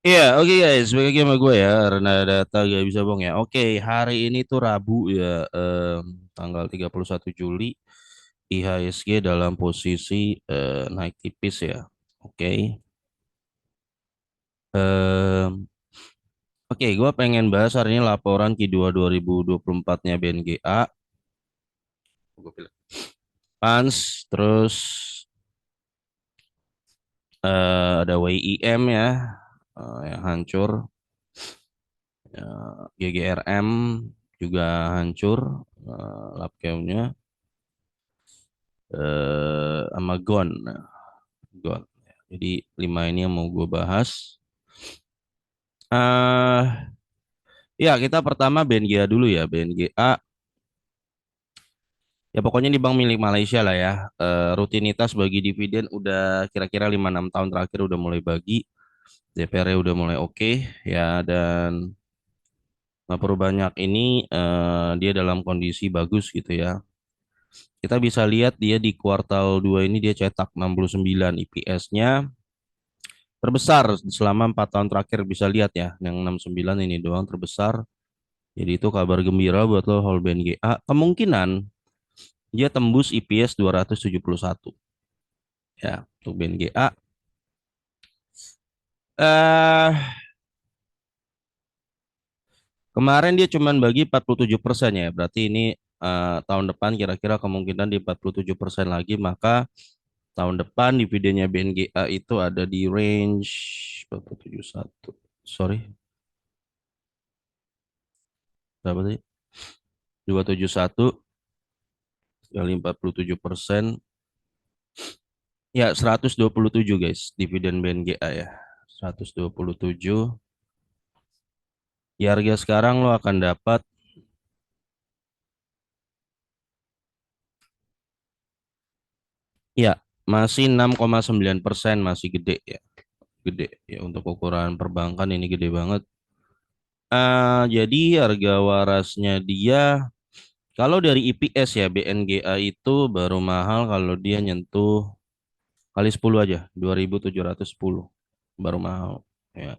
Iya, oke guys, balik lagi sama gue ya, karena data gak bisa bohong ya. Oke, hari ini tuh Rabu ya, tanggal 31 Juli, IHSG dalam posisi naik tipis ya. Oke, Em, oke, gue pengen bahas hari ini laporan Q2 2024-nya BNGA. Gue pilih Pans, terus ada WIM ya, yang hancur, GGRM juga hancur, Lapkemnya. Sama Gon. Nah, Gon. Jadi lima ini yang mau gue bahas. Ya kita pertama BNGA dulu ya. BNGA ya pokoknya di bank milik Malaysia lah ya. Rutinitas bagi dividen udah kira-kira 5-6 tahun terakhir udah mulai bagi. DPR udah mulai oke ya, dan nggak perlu banyak ini, dia dalam kondisi bagus gitu ya. Kita bisa lihat dia di kuartal 2 ini dia cetak 69 IPS-nya terbesar selama 4 tahun terakhir. Bisa lihat ya, yang 69 ini doang terbesar. Jadi itu kabar gembira buat lo whole BNGA. Kemungkinan dia tembus IPS 271 ya untuk BNGA. Eh Kemarin dia cuman bagi 47% ya. Berarti ini tahun depan kira-kira kemungkinan di 47% lagi, maka tahun depan dividennya BNGA itu ada di range 471. Sorry, berapa tadi? 271 kali 47%. Ya, 127 guys, dividen BNGA ya. 127. Ya, harga sekarang lo akan dapat ya masih 6,9%, masih gede ya. Gede ya untuk ukuran perbankan, ini gede banget. Jadi harga warasnya dia kalau dari IPS ya BNGA itu baru mahal kalau dia nyentuh kali 10 aja, 2.710 baru mahal ya.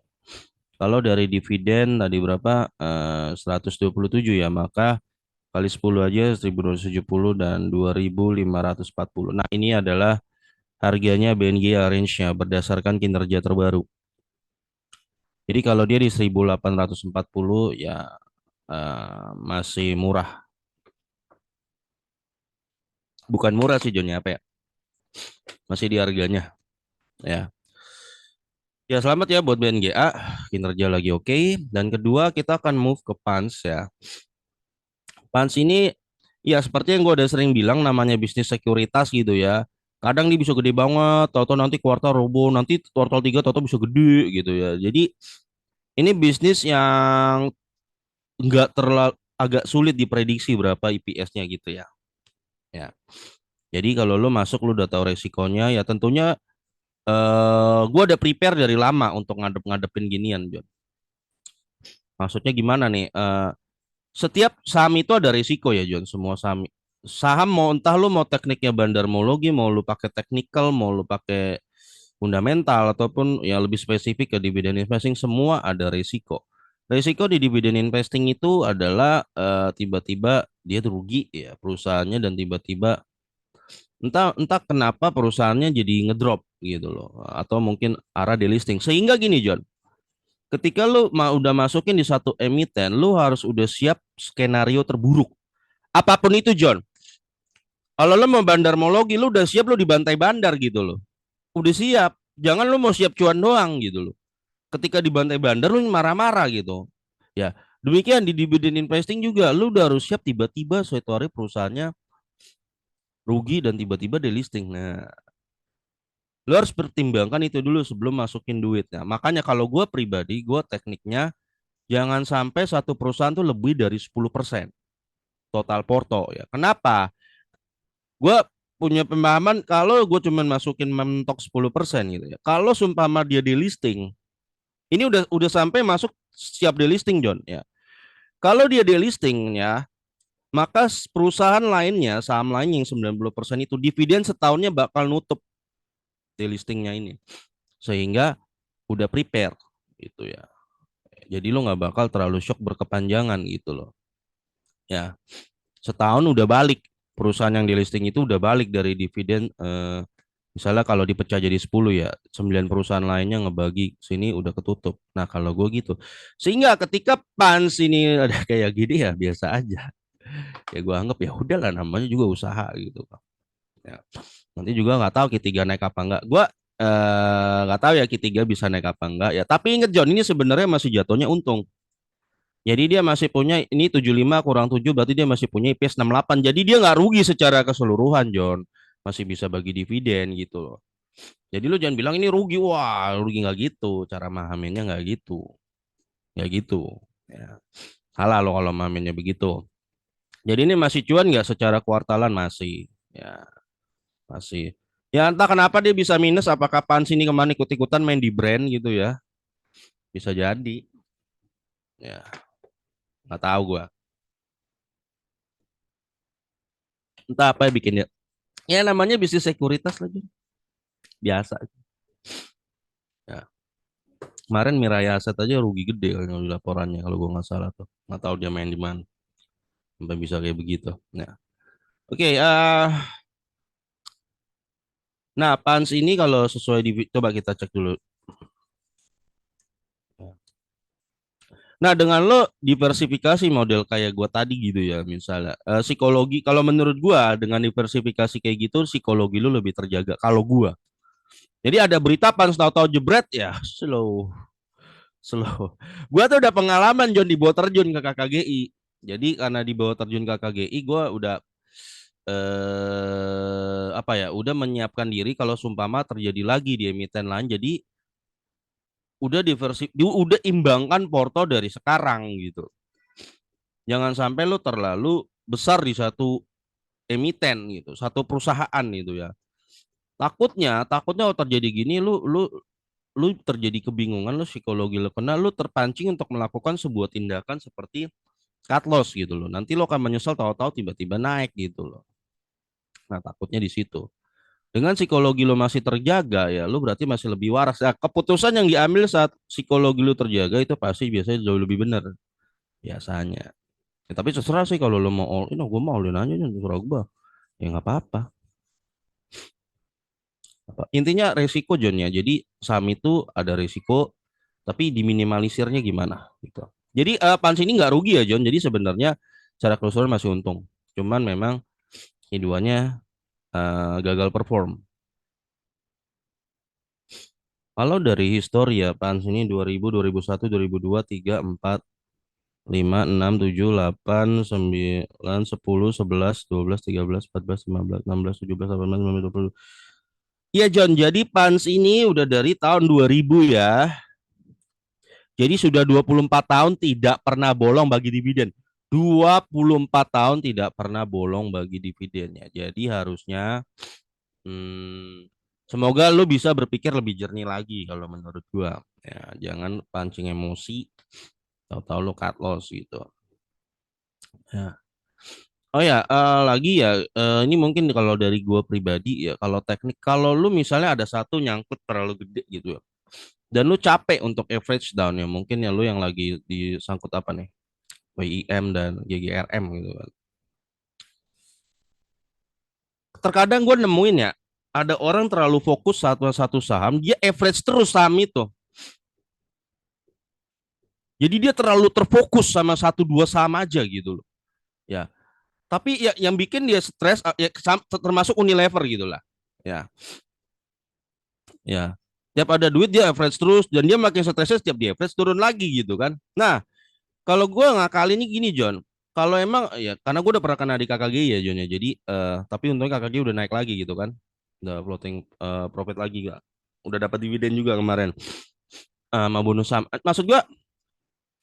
Kalau dari dividen tadi berapa? 127 ya, maka kali 10 aja 1.270 dan 2.540. Nah, ini adalah harganya BNG range-nya berdasarkan kinerja terbaru. Jadi kalau dia di 1.840 ya, masih murah. Bukan murah sih John, ya, apa ya? Masih di harganya ya. Ya, selamat ya buat BNGA, kinerja lagi oke. Dan kedua kita akan move ke Pans ya. Pans ini ya seperti yang gue udah sering bilang, namanya bisnis sekuritas gitu ya. Kadang dia bisa gede banget, tahu-tahu nanti kuartal robo, nanti kuartal 3 tahu-tahu bisa gede gitu ya. Jadi ini bisnis yang nggak terlalu, agak sulit diprediksi berapa IPS-nya gitu ya. Ya. Jadi kalau lo masuk lo udah tahu resikonya ya, tentunya gue udah prepare dari lama untuk ngadepin ginian, John. Maksudnya gimana nih? Setiap saham itu ada risiko ya, John. Semua saham mau entah lu mau tekniknya bandarmologi, mau lu pakai technical, mau lu pakai fundamental, ataupun ya lebih spesifik ke dividen investing, semua ada risiko. Risiko di dividen investing itu adalah tiba-tiba dia rugi ya perusahaannya, dan tiba-tiba entah entah kenapa perusahaannya jadi ngedrop gitu loh, atau mungkin arah delisting. Sehingga gini John, ketika lu udah masukin di satu emiten, lu harus udah siap skenario terburuk. Apapun itu John. Kalau lu mau bandarmologi, lu udah siap lu dibantai bandar gitu loh. Udah siap. Jangan lu mau siap cuan doang gitu loh. Ketika dibantai bandar lu marah-marah gitu. Ya, demikian di dividen investing juga, lu udah harus siap tiba-tiba suatu hari perusahaannya rugi dan tiba-tiba delisting. Nah, lu harus pertimbangkan itu dulu sebelum masukin duitnya. Makanya kalau gue pribadi, gue tekniknya jangan sampai satu perusahaan tuh lebih dari 10% total porto ya. Kenapa? Gue punya pemahaman kalau gue cuman masukin mentok 10% gitu ya. Kalau sumpama dia delisting, ini udah sampai masuk siap delisting John ya. Kalau dia delisting ya, maka perusahaan lainnya, saham lain yang 90% itu dividen setahunnya bakal nutup delistingnya ini. Sehingga udah prepare. gitu ya. Jadi lu nggak bakal terlalu shock berkepanjangan gitu loh. Ya, setahun udah balik, perusahaan yang di listing itu udah balik dari dividen, misalnya kalau dipecah jadi 10 ya, 9 perusahaan lainnya ngebagi sini udah ketutup. Nah, kalau gue gitu. Sehingga ketika PANS ini ada kayak gini ya biasa aja. Ya gue anggap ya udahlah, namanya juga usaha gitu. Ya. Nanti juga nggak tahu Q3 naik apa enggak. Gue nggak tahu ya Q3 bisa naik apa enggak ya. Tapi inget John, ini sebenarnya masih jatuhnya untung. Jadi dia masih punya ini 75 kurang 7 berarti dia masih punya IPS 68. Jadi dia nggak rugi secara keseluruhan, John. Masih bisa bagi dividen gitu loh. Jadi lu jangan bilang ini rugi, wah rugi nggak gitu. Cara mahaminnya nggak gitu, ya gitu. Ya. Salah lo kalau mahaminnya begitu. Jadi ini masih cuan nggak secara kuartalan masih, ya masih. Ya entah kenapa dia bisa minus. Apakah Pans ini kemarin ikut-ikutan main di brand gitu ya? Bisa jadi. Ya nggak tahu gua. Entah apa yang bikin ya. Ya namanya bisnis sekuritas lagi. Biasa. Ya. Kemarin Mirai Aset aja rugi gede kan di laporannya kalau gua nggak salah tuh. Nggak tahu dia main di mana. Sampai bisa kayak begitu. Nah, oke. Nah, Pans ini kalau sesuai di coba kita cek dulu. Nah, dengan lo diversifikasi model kayak gua tadi gitu ya, misalnya psikologi. Kalau menurut gua dengan diversifikasi kayak gitu, psikologi lo lebih terjaga. Kalau gua, jadi ada berita Pans tahu-tahu jebret ya, slow, slow. Gua tuh udah pengalaman John di bawah terjun ke KKGI. Jadi karena di bawah terjun ke KKGI, gua udah apa ya, udah menyiapkan diri kalau sumpama terjadi lagi di emiten lain. Jadi udah udah imbangkan porto dari sekarang gitu. Jangan sampai lu terlalu besar di satu emiten gitu, satu perusahaan gitu ya. Takutnya kalau terjadi gini, lu terjadi kebingungan, lu psikologi lu kena, lu terpancing untuk melakukan sebuah tindakan seperti cut loss gitu loh. Nanti lo akan menyesal tahu-tahu tiba-tiba naik gitu loh. Nah, takutnya di situ. Dengan psikologi lo masih terjaga ya, lo berarti masih lebih waras. Nah, keputusan yang diambil saat psikologi lo terjaga itu pasti biasanya jauh lebih benar biasanya. Ya, tapi terserah sih kalau lo mau all in, gue mau all in aja, terserah gue. Ya nggak apa-apa. Intinya resiko John ya. Jadi saham itu ada resiko, tapi diminimalisirnya gimana gitu. Jadi Pans ini nggak rugi ya John. Jadi sebenarnya secara keseluruhan masih untung. Cuman memang keduanya gagal perform. Kalau dari histori ya, Pans ini 2000, 2001, 2002, 3, 4, 5, 6, 7, 8, 9, 10, 11, 12, 13, 14, 15, 16, 17, 18, 19, 20. Iya John, jadi Pans ini udah dari tahun 2000 ya. Jadi sudah 24 tahun tidak pernah bolong bagi dividen. 24 tahun tidak pernah bolong bagi dividennya. Jadi harusnya hmm, semoga lu bisa berpikir lebih jernih lagi kalau menurut gua. Ya, jangan pancing emosi, tahu-tahu lu cut loss gitu. Ya. Oh ya, lagi ya, ini mungkin kalau dari gua pribadi ya, kalau teknik, kalau lu misalnya ada satu nyangkut terlalu gede gitu ya, dan lu capek untuk average down ya, mungkin ya lu yang lagi disangkut apa nih, WIM dan GGRM gitu kan. Terkadang gue nemuin ya, ada orang terlalu fokus satu satu saham, dia average terus saham itu. Jadi dia terlalu terfokus sama satu dua saham aja gitu loh. Ya, tapi ya yang bikin dia stres ya, termasuk Unilever gitulah. Ya, ya. Tiap ada duit dia average terus dan dia makin stresnya setiap dia average turun lagi gitu kan. Nah, kalau gue ngakali ini gini John. Kalau emang ya karena gue udah pernah kena di KKG ya John ya. Jadi tapi untungnya KKG udah naik lagi gitu kan. Udah floating profit lagi gak. Udah dapat dividen juga kemarin. Sama bonus saham. Maksud gue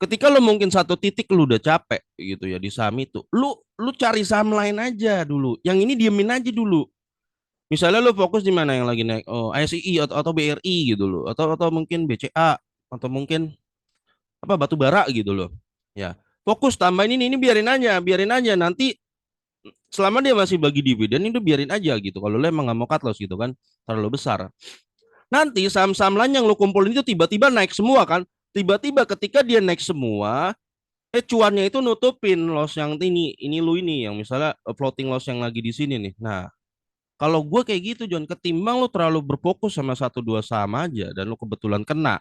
ketika lu mungkin satu titik lu udah capek gitu ya di saham itu, lu cari saham lain aja dulu. Yang ini diemin aja dulu. Misalnya lu fokus di mana yang lagi naik? Oh, ASI atau BRI gitu loh, atau mungkin BCA atau mungkin apa batu bara gitu loh. Ya, fokus tambahin ini biarin aja nanti selama dia masih bagi dividen itu biarin aja gitu. Kalau lu emang nggak mau cut loss gitu kan, terlalu besar. Nanti saham-saham lain yang lu kumpulin itu tiba-tiba naik semua kan, Tiba-tiba ketika dia naik semua, cuannya itu nutupin loss yang ini lu ini yang misalnya floating loss yang lagi di sini nih. Nah, kalau gue kayak gitu John, ketimbang lu terlalu berfokus sama satu dua saham aja dan lu kebetulan kena,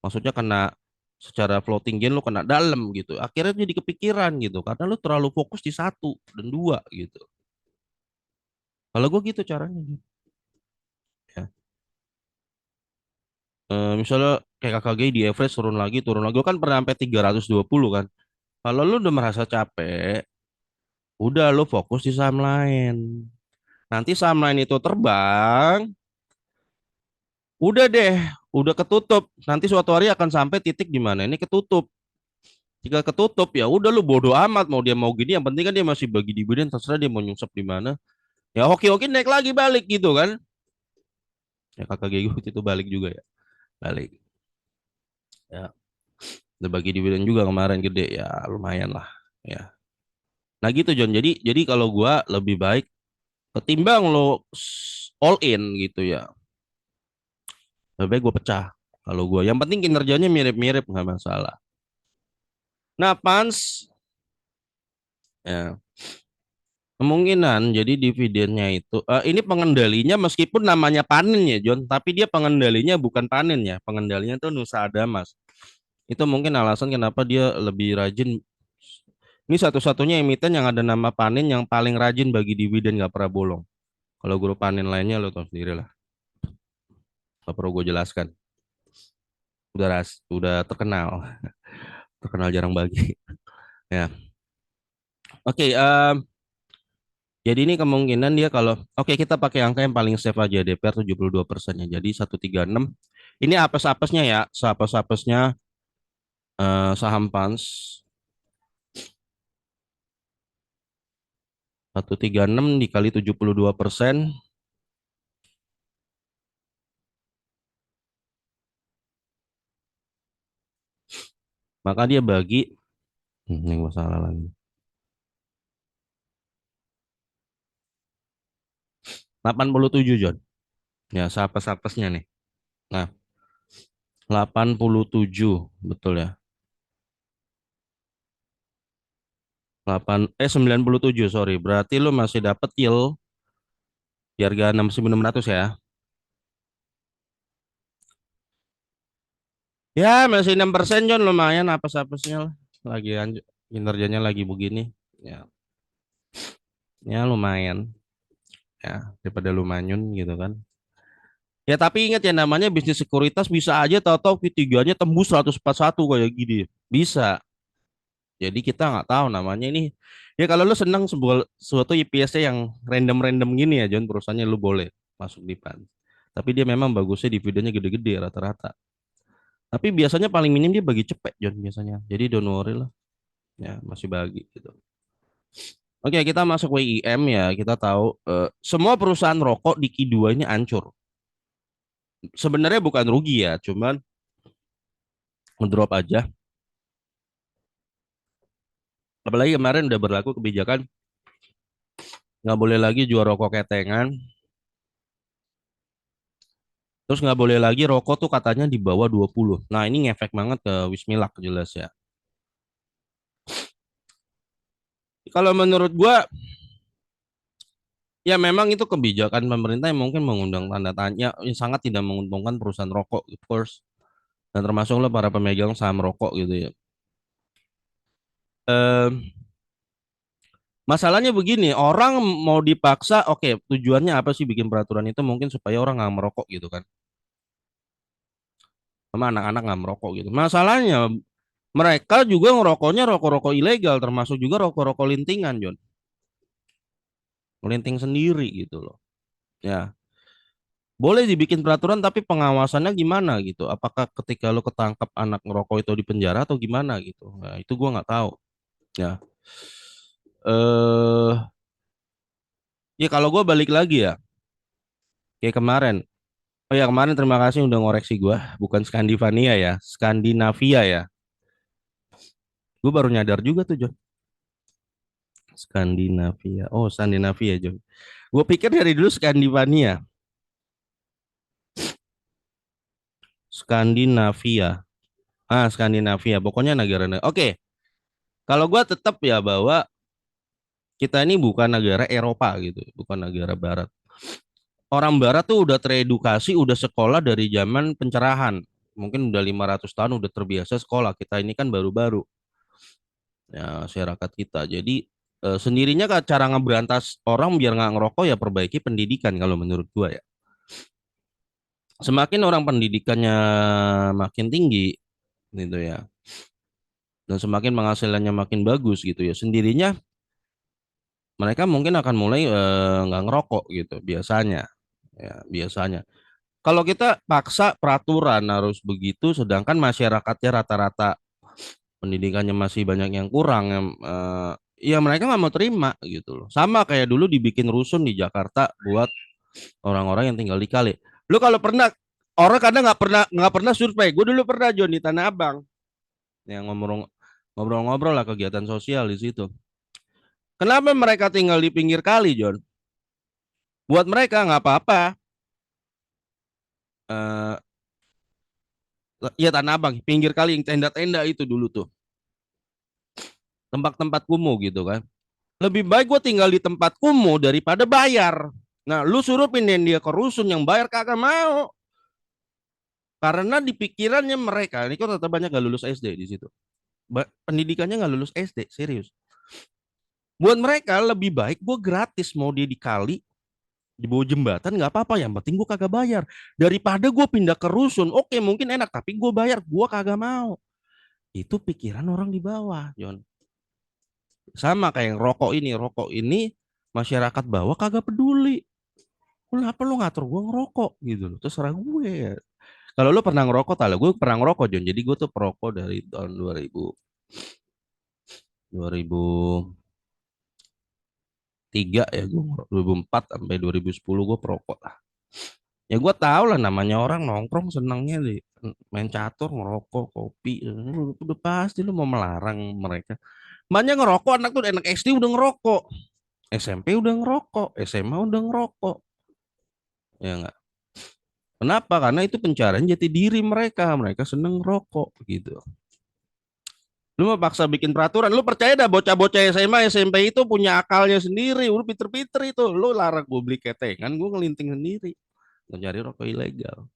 maksudnya kena secara floating gain lu kena dalam gitu. Akhirnya jadi kepikiran gitu karena lu terlalu fokus di satu dan dua gitu. Kalau gue gitu caranya John. Ya. Misalnya kayak KKG di average turun lagi. Gua kan pernah sampai 320 kan. Kalau lu udah merasa capek, udah lu fokus di saham lain. Nanti saham lain itu terbang, udah deh, udah ketutup. Nanti suatu hari akan sampai titik di mana ini ketutup. Jika ketutup ya udah lu bodo amat mau dia mau gini, yang penting kan dia masih bagi dividen, terserah dia mau nyungsep di mana. Ya oke-oke naik lagi balik gitu kan. Ya kakak gue itu balik juga ya. Balik. Ya, udah bagi dividen juga kemarin gede ya, lumayan lah. Ya. Nah gitu John. Jadi kalau gua lebih baik ketimbang lo all in gitu ya. Lebih baik gue pecah. Kalau gue, yang penting kinerjanya mirip-mirip nggak masalah. Nah, Pans, ya kemungkinan jadi dividennya itu, ini pengendalinya meskipun namanya panen ya, John, tapi dia pengendalinya bukan panen ya, pengendalinya itu Nusa Ada Mas. Itu mungkin alasan kenapa dia lebih rajin. Ini satu-satunya emiten yang ada nama panen yang paling rajin bagi dividen nggak pernah bolong. Kalau grup panen lainnya lo tahu sendiri lah, nggak perlu gue jelaskan. Udah terkenal, terkenal jarang bagi. Ya, oke. Jadi ini kemungkinan dia kalau oke kita pakai angka yang paling safe aja DPR 72% ya. Jadi 136. Ini apes-apesnya ya, seapes-apesnya saham Pans 136 dikali 72%, maka dia bagi ini masalah lagi. 87 John. Ya, seapes-apesnya nih. Nah, 87 betul ya. 97 sorry. Berarti lu masih dapet yield di harga 6.600 ya. Ya, masih 6% John, lumayan apes-apesnya lah. Lagi kinerjanya lagi begini. Ya, ya lumayan ya daripada lumayan gitu kan. Ya tapi ingat ya namanya bisnis sekuritas bisa aja tahu-tahu Q3-nya tembus 141 kayak gini. Bisa. Jadi kita nggak tahu namanya ini. Ya kalau lu senang sebuah suatu IPS-nya yang random-random gini ya John, perusahaannya lu boleh masuk di PAN. Tapi dia memang bagusnya dividennya gede-gede rata-rata. Tapi biasanya paling minim dia bagi cepet John biasanya. Jadi don't worry lah. Ya masih bagi gitu. Oke, kita masuk WIM ya. Kita tahu semua perusahaan rokok di Q2 ini hancur. Sebenarnya bukan rugi ya, cuman ngedrop aja. Apalagi kemarin udah berlaku kebijakan nggak boleh lagi jual rokok ketengan, terus nggak boleh lagi rokok tuh katanya di bawah 20. Nah, ini ngefek banget ke Wismilak jelas ya. Kalau menurut gua ya memang itu kebijakan pemerintah yang mungkin mengundang tanda tanya, yang sangat tidak menguntungkan perusahaan rokok, of course, dan termasuk lo para pemegang saham rokok gitu ya. Eh, Masalahnya begini, orang mau dipaksa, oke, tujuannya apa sih bikin peraturan itu mungkin supaya orang nggak merokok gitu kan, sama anak-anak nggak merokok gitu. Masalahnya mereka juga ngerokoknya rokok-rokok ilegal, termasuk juga rokok-rokok lintingan, John, melinting sendiri gitu loh. Ya, boleh dibikin peraturan tapi pengawasannya gimana gitu? Apakah ketika lo ketangkap anak ngerokok itu di penjara atau gimana gitu? Nah, itu gua nggak tahu. Ya, eh, ya kalau gue balik lagi ya, kayak kemarin. Oh ya kemarin terima kasih udah ngoreksi gue, bukan Skandinavia ya, Skandinavia ya. Gue baru nyadar juga tuh John, Skandinavia. Oh Skandinavia John. Gue pikir dari dulu Skandinavia, Skandinavia. Skandinavia, pokoknya negara. Oke, kalau gua tetap ya bahwa kita ini bukan negara Eropa gitu, bukan negara Barat. Orang Barat tuh udah teredukasi, udah sekolah dari zaman pencerahan. Mungkin udah 500 tahun udah terbiasa sekolah. Kita ini kan baru-baru ya masyarakat kita. Jadi sendirinya cara ngeberantas orang biar nggak ngerokok ya perbaiki pendidikan kalau menurut gua ya. Semakin orang pendidikannya makin tinggi gitu ya, dan semakin penghasilannya makin bagus gitu ya, sendirinya mereka mungkin akan mulai nggak ngerokok gitu biasanya. Ya, biasanya. Kalau kita paksa peraturan harus begitu, sedangkan masyarakatnya rata-rata pendidikannya masih banyak yang kurang, ya mereka nggak mau terima gitu loh. Sama kayak dulu dibikin rusun di Jakarta buat orang-orang yang tinggal di kali. Lu kalau pernah, orang kadang nggak pernah survei. Gue dulu pernah Jon di Tanah Abang yang ngobrol-ngobrol lah kegiatan sosial di situ. Kenapa mereka tinggal di pinggir kali, Jon? Buat mereka nggak apa-apa. Eh, ya Tanah Abang, pinggir kali yang tenda-tenda itu dulu tuh, tempat-tempat kumuh gitu kan. Lebih baik gue tinggal di tempat kumuh daripada bayar. Nah, lu suruh pindahin dia ke rusun yang bayar kagak mau. Karena di pikirannya mereka, ini kok tetap banyak gak lulus SD di situ. Pendidikannya nggak lulus SD, serius. Buat mereka lebih baik gue gratis, mau dia dikali, di bawah jembatan nggak apa-apa, yang penting gue kagak bayar. Daripada gue pindah ke rusun, oke mungkin enak, tapi gue bayar, gue kagak mau. Itu pikiran orang di bawah, John. Sama kayak yang rokok ini masyarakat bawah kagak peduli. Kenapa lu ngatur gue ngerokok gitu loh? Terserah gue ya. Kalau lu pernah ngerokok, tak gue pernah ngerokok, John. Jadi gue tuh perokok dari tahun 2003 ya, gue 2004 sampai 2010 gue perokok lah. Ya gue tau lah namanya orang nongkrong senangnya di main catur, ngerokok, kopi. Udah pasti lu mau melarang mereka. Banyak ngerokok, anak tuh anak SD udah ngerokok, SMP udah ngerokok, SMA udah ngerokok. Ya enggak. Kenapa? Karena itu pencarian jati diri mereka. Mereka seneng ngerokok gitu. Lu mau paksa bikin peraturan, lu percaya dah bocah-bocah SMA, SMP itu punya akalnya sendiri, lu pinter-pinter itu, lu larang gue beli ketengan, gue ngelinting sendiri, mencari rokok ilegal.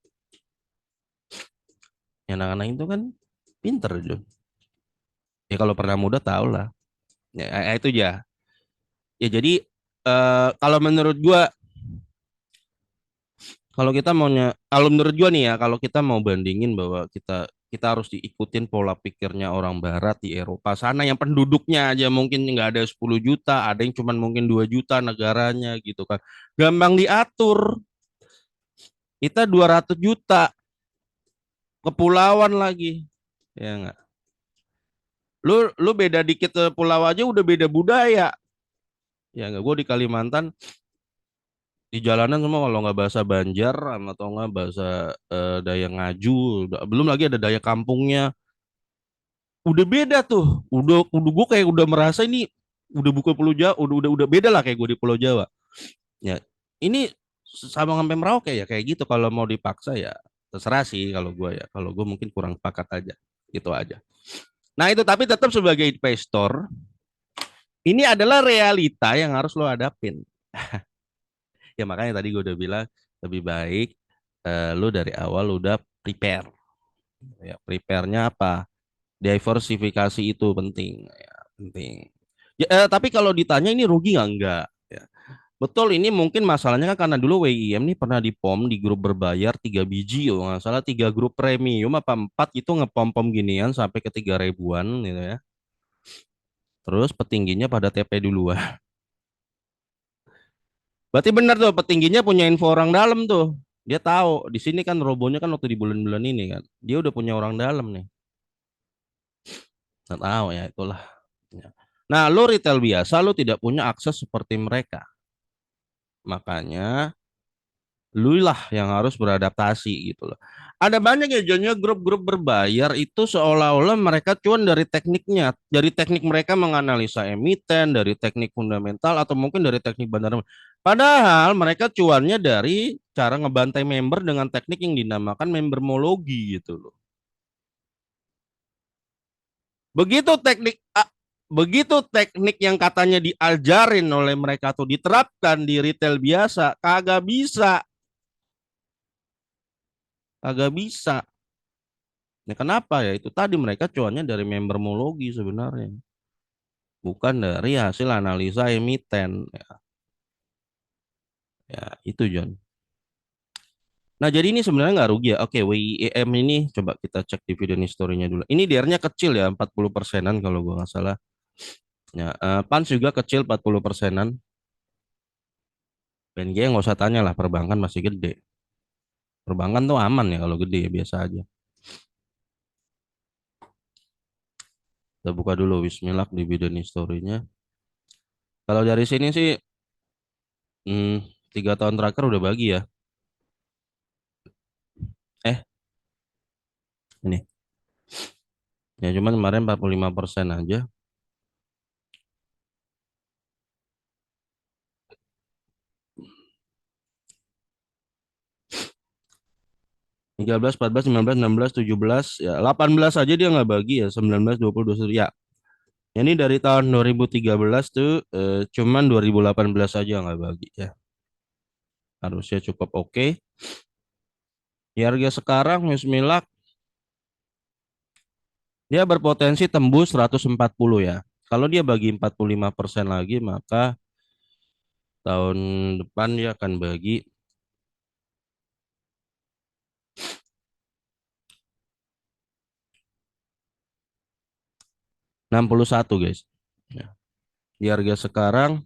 Yang anak-anak itu kan pinter, John. Ya kalau pernah muda tau lah. Ya, itu ya. Ya jadi kalau menurut gua, kalau menurut gua nih ya, kalau kita mau bandingin bahwa kita harus diikutin pola pikirnya orang Barat di Eropa sana yang penduduknya aja mungkin nggak ada 10 juta, ada yang cuma mungkin 2 juta negaranya gitu kan. Gampang diatur. Kita 200 juta, kepulauan lagi. Ya enggak? Lu beda dikit pulau aja udah beda budaya. Ya enggak, gua di Kalimantan di jalanan semua kalau nggak bahasa Banjar atau nggak bahasa Daya Ngaju, belum lagi ada Daya kampungnya, udah beda tuh, udah gue kayak udah merasa ini udah bukan Pulau Jawa, udah beda lah kayak gue di Pulau Jawa. Ya ini sama sampai Merauke ya kayak gitu, kalau mau dipaksa ya terserah sih, kalau gue mungkin kurang pakat aja gitu aja. Nah itu, tapi tetap sebagai investor ini adalah realita yang harus lo hadapin. Ya makanya tadi gue udah bilang lebih baik lu dari awal udah prepare. Ya, prepare-nya apa? Diversifikasi itu penting. Ya, penting. Ya, tapi kalau ditanya ini rugi nggak? Enggak. Ya. Betul, ini mungkin masalahnya kan karena dulu WIM nih pernah dipom di grup berbayar 3 biji, oh nggak salah 3 grup premium apa 4 itu ngepom-pom ginian sampai ke 3 ribuan gitu ya. Terus petingginya pada TP duluan. Berarti benar tuh petingginya punya info orang dalam tuh. Dia tahu di sini kan robonya kan waktu di bulan-bulan ini kan. Dia udah punya orang dalam nih. Nggak tahu ya itulah. Ya. Nah, lo retail biasa lo tidak punya akses seperti mereka. Makanya lu lah yang harus beradaptasi gitu loh. Ada banyak ya jadinya grup-grup berbayar itu seolah-olah mereka cuan dari tekniknya, dari teknik mereka menganalisa emiten, dari teknik fundamental atau mungkin dari teknik bandar. Padahal mereka cuannya dari cara ngebantai member dengan teknik yang dinamakan membermologi gitu loh. Begitu teknik begitu teknik yang katanya diajarin oleh mereka tuh diterapkan di retail biasa, kagak bisa, kagak bisa. Nah, kenapa ya? Itu tadi mereka cuannya dari membermologi sebenarnya, bukan dari hasil analisa emiten. Ya, itu John. Nah, jadi ini sebenarnya nggak rugi ya. Oke, WIEM ini coba kita cek dividen historinya dulu. Ini DR-nya kecil ya, 40 persenan kalau gua nggak salah. Ya, PANS juga kecil 40 persenan. BNG nggak usah tanya lah, perbankan masih gede. Perbankan tuh aman ya kalau gede ya biasa aja. Kita buka dulu Wismilak dividen historinya. Kalau dari sini sih, hmm, 3 tahun terakhir udah bagi ya. Eh, ini. Ya cuman kemarin 45% aja. 13, 14, 15, 16, 17, ya 18 aja dia nggak bagi ya. 19, 20, 21. Ya, ini dari tahun 2013 tuh cuman 2018 aja nggak bagi ya. Harusnya cukup oke. Di harga sekarang Wismilak dia berpotensi tembus 140 ya. Kalau dia bagi 45% lagi maka tahun depan dia akan bagi 61 guys. Ya. Di harga sekarang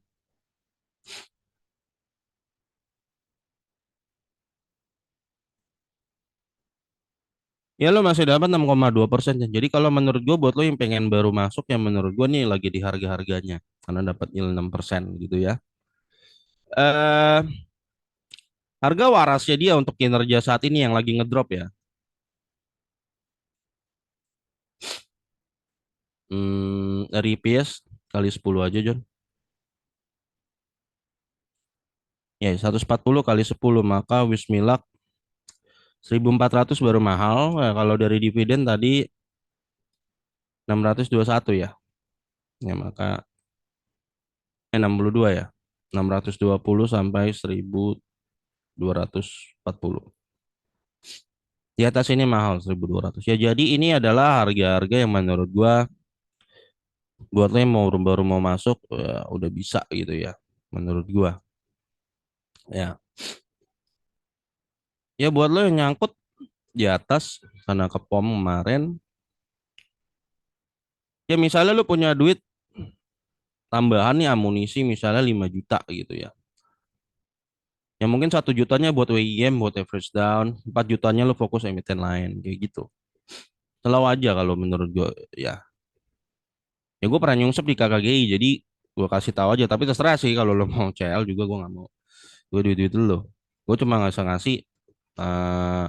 ya lo masih dapat 6,2%. Jadi kalau menurut gue buat lo yang pengen baru masuk ya menurut gue nih lagi di harga-harganya karena dapat yield 6% gitu ya. Eh Harga warasnya dia untuk kinerja saat ini yang lagi ngedrop ya. Dari EPS kali 10 aja John. Ya 140 kali 10 maka Wismilak 1.400 baru mahal. Ya, kalau dari dividen tadi 621 ya. Ya maka 62 ya. 620 sampai 1.240. Di atas ini mahal 1.200. Ya jadi ini adalah harga-harga yang menurut gua buat lo yang mau baru mau masuk ya, udah bisa gitu ya. Menurut gua. Ya. Ya buat lo yang nyangkut di atas karena ke pom kemarin. Ya misalnya lo punya duit tambahan nih amunisi misalnya 5 juta gitu ya. Ya mungkin 1 jutanya buat WIM, buat average down, 4 jutanya lo fokus emiten lain kayak gitu. Selalu aja kalau menurut gua ya. Ya gue pernah nyungsep di KKGI jadi gue kasih tahu aja tapi terserah sih kalau lo mau CL juga gue nggak mau. Gue duit-duit lo. Gue cuma nggak ngasih eh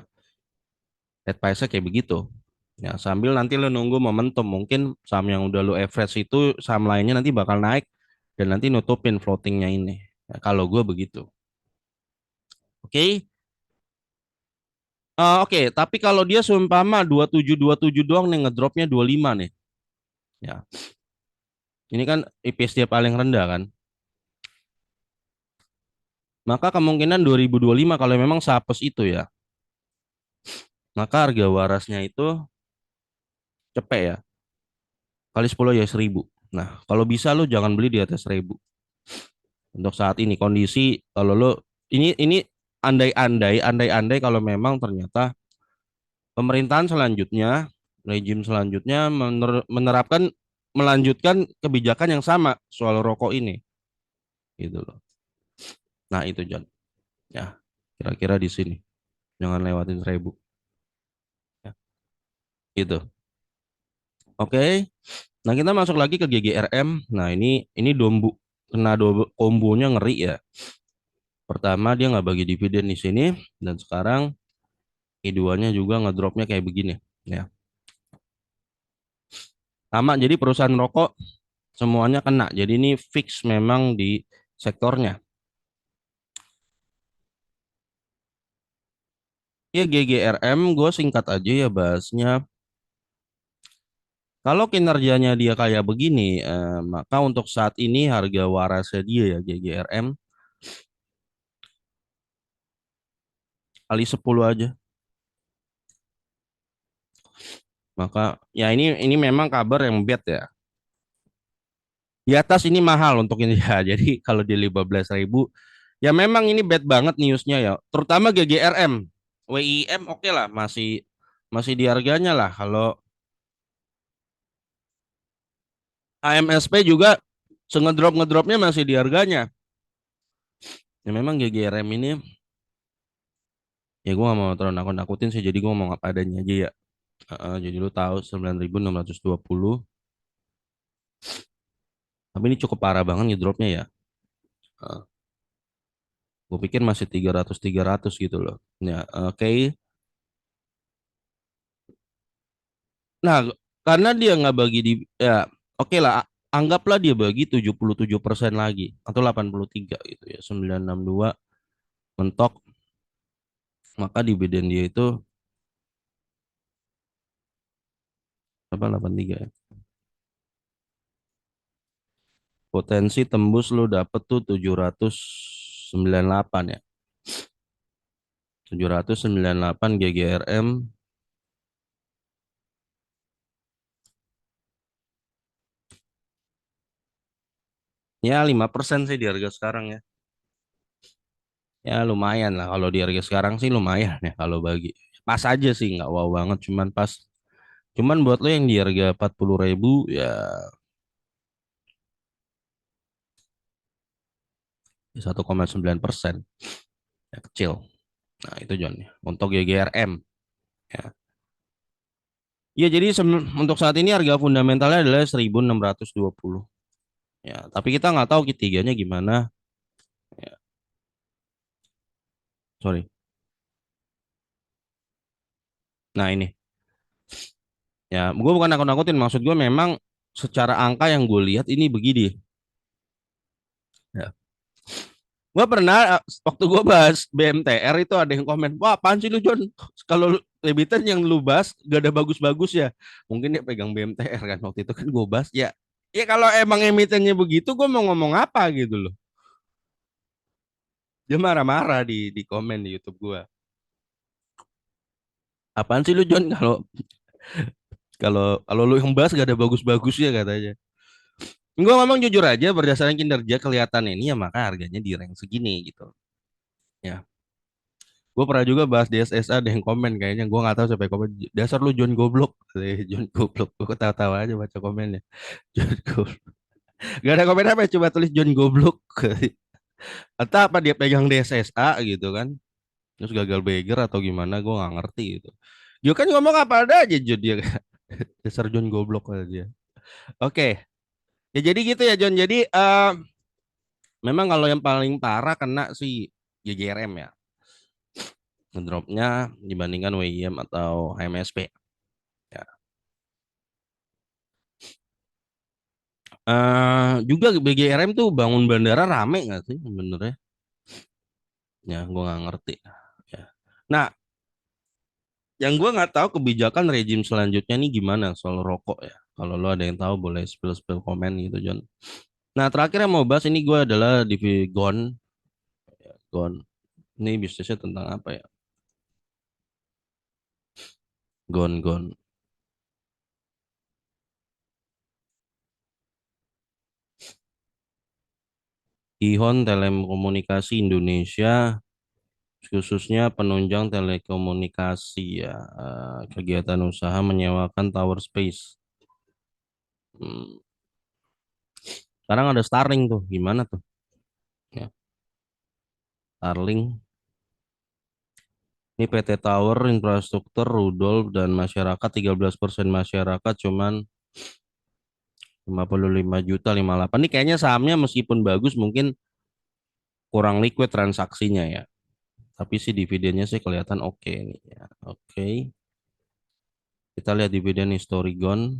advice kayak begitu. Ya, sambil nanti lo nunggu momentum. Mungkin saham yang udah lo average itu saham lainnya nanti bakal naik dan nanti nutupin floatingnya ini. Ya, kalau gue begitu. Oke. Oke, tapi kalau dia seumpama 27 doang nih ngedropnya 25 nih. Ya, ini kan IPS dia paling rendah kan. Maka kemungkinan 2025 kalau memang sapes itu ya, maka harga warasnya itu cepet ya. Kali 10 ya 1.000. Nah, kalau bisa lo jangan beli di atas 1.000. Untuk saat ini kondisi kalau lo ini andai-andai kalau memang ternyata pemerintahan selanjutnya rejim selanjutnya menerapkan melanjutkan kebijakan yang sama soal rokok ini gitu loh. Nah, itu John. Ya, kira-kira di sini. Jangan lewatin 1.000 ya. Gitu. Oke. Nah, kita masuk lagi ke GGRM. Nah, ini dombu kena kombonya ngeri ya. Pertama dia nggak bagi dividen di sini dan sekarang keduanya juga ngedropnya kayak begini ya. Sama jadi perusahaan rokok semuanya kena. Jadi ini fix memang di sektornya. Ya GGRM gue singkat aja ya bahasnya. Kalau kinerjanya dia kayak begini, maka untuk saat ini harga warasnya dia ya GGRM kali 10 aja. Maka ya ini memang kabar yang bad ya. Di atas ini mahal untuk ini ya. Jadi kalau di 15.000 ya memang ini bad banget newsnya ya. Terutama GGRM. WIM oke lah masih masih di harganya lah. Kalau AMSP juga ngedropnya masih di harganya. Ya memang GGRM ini ya gue gak mau terlalu nakut-nakutin sih. Jadi gue ngomong apa adanya aja ya. Jadi lu tahu 9.620. Tapi ini cukup parah banget nih dropnya ya. Gue pikir masih 300 gitu loh. Ya, oke. Nah, karena dia nggak bagi di ya oke lah, anggaplah dia bagi 77% lagi atau 83 gitu ya. 962 mentok, maka dividen dia itu apa 83 ya. Potensi tembus lu dapet tuh 798 ya. 798 GGRM ya 5% sih di harga sekarang ya. Ya lumayan lah kalau di harga sekarang sih lumayan ya kalau bagi. Pas aja sih nggak wow banget cuman pas. Cuman buat lo yang di harga 40.000 ya 1,9% ya kecil. Nah itu John ya. Untuk GGRM ya. Ya jadi untuk saat ini harga fundamentalnya adalah 1.620 ya. Tapi kita nggak tahu ketiganya gimana. Ya, sorry. Nah ini ya gue bukan nakut-nakutin maksud gue memang secara angka yang gue lihat ini begini. Ya. Gue pernah waktu gue bahas BMTR itu ada yang komen, wah apaan sih lu John? Kalau emiten yang lu bahas gak ada bagus-bagus ya. Mungkin dia pegang BMTR kan waktu itu kan gue bahas ya. Ya kalau emang emitennya begitu, gue mau ngomong apa gitu loh. Dia marah-marah di komen di YouTube gue. Apaan sih lu John kalau kalau kalau lu yang bahas gak ada bagus-bagusnya katanya. Gue ngomong jujur aja berdasarkan kinerja kelihatan ini ya maka harganya di rank segini gitu. Ya, gue pernah juga bahas di SSA ada yang komen kayaknya gue nggak tahu siapa yang komen dasar lu John goblok. John goblok gue ketawa-tawa aja baca komennya. John goblok gak ada komen apa coba tulis John goblok. Entah apa dia pegang di SSA gitu kan terus gagal beger atau gimana gue nggak ngerti gitu. Dia kan ngomong apa ada aja John dia dasar John goblok aja dia. Oke ya jadi gitu ya John jadi memang kalau yang paling parah kena si GGRM ya ngedropnya dibandingkan WIM atau HMSP ya. Juga BGRM tuh bangun bandara rame nggak sih sebenarnya? Ya, gue nggak ngerti. Ya. Nah, yang gue nggak tahu kebijakan rejim selanjutnya nih gimana soal rokok ya. Kalau lo ada yang tahu boleh spill-spill komen gitu, John. Nah, terakhir yang mau bahas ini gue adalah di Gon. Gon. Ini bisnisnya tentang apa ya? Gon, Gon. Ihon Telekomunikasi Indonesia, khususnya penunjang telekomunikasi ya. Kegiatan usaha menyewakan tower space. Hmm, Sekarang ada Starlink tuh, gimana tuh? Ya, Starlink. Ini PT Tower Infrastruktur Rudolf dan masyarakat 13% masyarakat cuman 55 juta 58. Ini kayaknya sahamnya meskipun bagus mungkin kurang liquid transaksinya ya. Tapi sih dividennya sih kelihatan oke nih ya. Oke. Kita lihat dividen Historigon.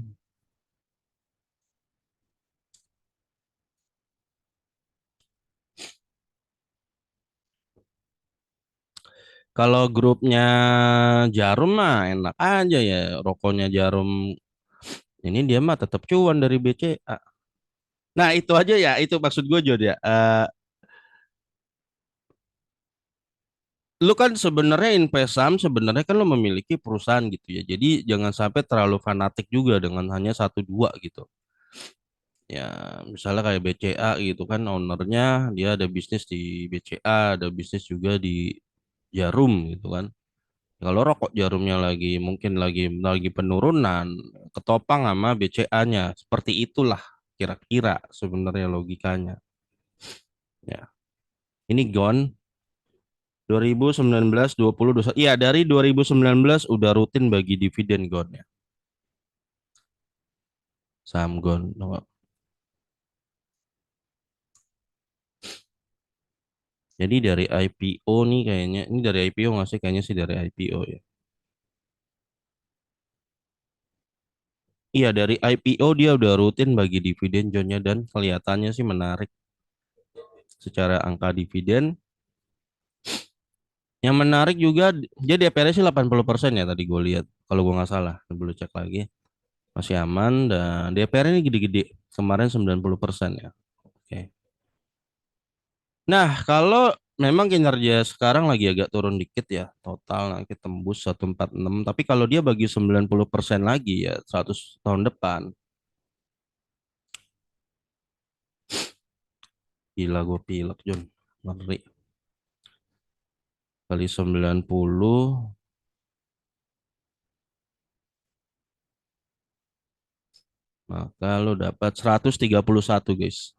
Kalau grupnya Jarum mah enak aja ya. Rokoknya Jarum Ini dia mah tetap cuan dari BCA. Nah, itu aja ya, itu maksud gue Jod ya. Lu kan sebenarnya invest saham sebenarnya kan lu memiliki perusahaan gitu ya. Jadi jangan sampai terlalu fanatik juga dengan hanya satu dua gitu. Ya, misalnya kayak BCA gitu kan ownernya dia ada bisnis di BCA, ada bisnis juga di Jarum gitu kan. Kalau rokok Jarumnya lagi penurunan, ketopang sama BCA-nya. Seperti itulah kira-kira sebenarnya logikanya. Ya. Ini Gon 2019 20 21. Iya, dari 2019 udah rutin bagi dividen Gon ya. Saham Gon. Jadi dari IPO nih kayaknya, ini dari IPO nggak sih? Kayaknya sih dari IPO ya. Iya, dari IPO dia udah rutin bagi dividen Jonnya dan kelihatannya sih menarik secara angka dividen. Yang menarik juga dia DPR-nya sih 80% ya tadi gue lihat. Kalau gue nggak salah, belum cek lagi. Masih aman dan DPR ini gede-gede. Kemarin 90% ya. Oke. Nah, kalau memang kinerja sekarang lagi agak turun dikit ya. Total nanti tembus 146. Tapi kalau dia bagi 90% lagi ya 100 tahun depan. Gila gue pilek John. Ngeri. Kali 90 maka lo dapat 131 guys.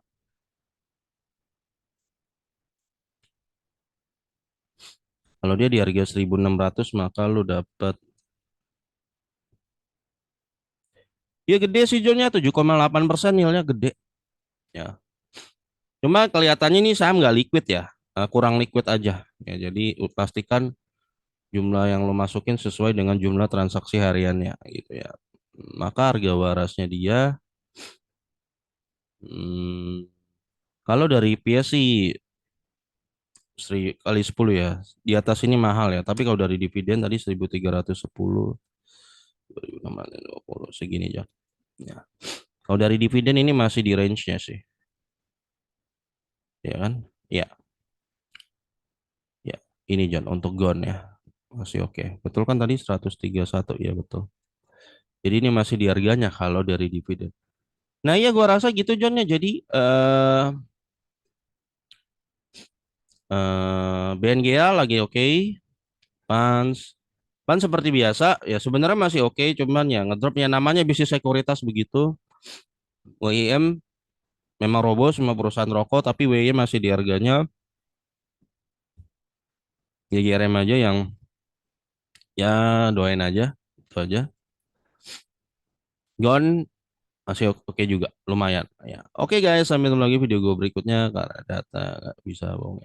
Kalau dia di harga 1.600 maka lo dapat ya gede sih Jonnya 7,8% nilainya gede ya. Cuma kelihatannya ini saham nggak liquid ya. Kurang liquid aja. Ya, jadi pastikan jumlah yang lo masukin sesuai dengan jumlah transaksi hariannya gitu ya. Maka harga warasnya dia hmm, kalau dari IPS sih kali 10 ya. Di atas ini mahal ya. Tapi kalau dari dividen tadi 1.310 2.620 segini aja. Ya. Kalau dari dividen ini masih di range-nya sih. Ya kan? Ya, ya. Ini John untuk GON ya. Masih oke. Betul kan tadi 131 ya betul. Jadi ini masih di harganya kalau dari dividen. Nah iya gua rasa gitu John ya. Jadi BNGA lagi oke. Pans. Pan seperti biasa ya sebenarnya masih oke. Cuman ya ngedropnya namanya bisnis sekuritas begitu. WIM memang robo semua perusahaan rokok. Tapi WIM masih di harganya. GGRM aja yang ya doain aja. Itu aja. GON masih oke juga. Lumayan. Ya. Oke guys sampai ketemu lagi video gue berikutnya. Karena data nggak bisa bohong.